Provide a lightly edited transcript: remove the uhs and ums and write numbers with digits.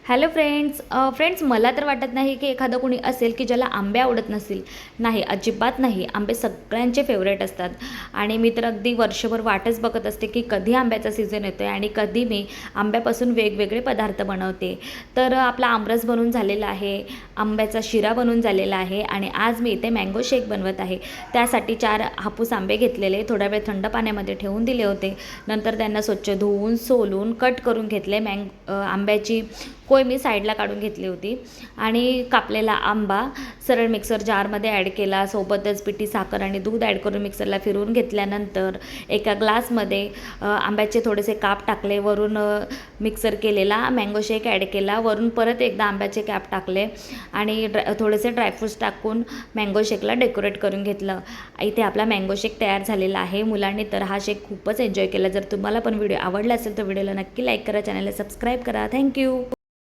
Hello friends मला तर वाटत नाही की एखादं कोणी असेल की ज्याला आंबे आवडत नसतील. नाही, अजिबात नाही. आंबे सगळ्यांचे फेवरेट असतात आणि मी तर अगदी वर्षभर वाटच बघत असते की कधी आंब्याचा सीझन येतो आहे आणि कधी मी आंब्यापासून वेगवेगळे पदार्थ बनवते. तर आपला आमरस बनून झालेला आहे, आंब्याचा शिरा बनून झालेला आहे आणि आज मी इथे मँगो शेक बनवत आहे. त्यासाठी 4 हापूस आंबे घेतलेले, थोडा वेळ थंड पाण्यामध्ये ठेवून दिले होते. नंतर त्यांना स्वच्छ धुवून सोलून कट करून घेतले. आंब्याची कोय मी साईडला काढून घेतली होती आणि कापलेला आंबा सरळ मिक्सर जारमध्ये ॲड केला. सोबतच पिठी साखर आणि दूध ॲड करून मिक्सरला फिरवून घेतल्यानंतर एका ग्लासमध्ये आंब्याचे थोडेसे काप टाकले. वरून मिक्सर केलेला मँगो शेक ॲड केला. वरून परत एकदा आंब्याचे कॅप टाकले आणि थोडेसे ड्रायफ्रूट्स टाकून मँगो शेकला डेकोरेट करून घेतलं. इथे आपला मँगो शेक तयार झालेला आहे. मुलांनी तर हा शेक खूपच एन्जॉय केला. जर तुम्हाला पण व्हिडिओ आवडला असेल तर व्हिडिओला नक्की लाईक करा, चॅनलला सबस्क्राईब करा. थँक्यू.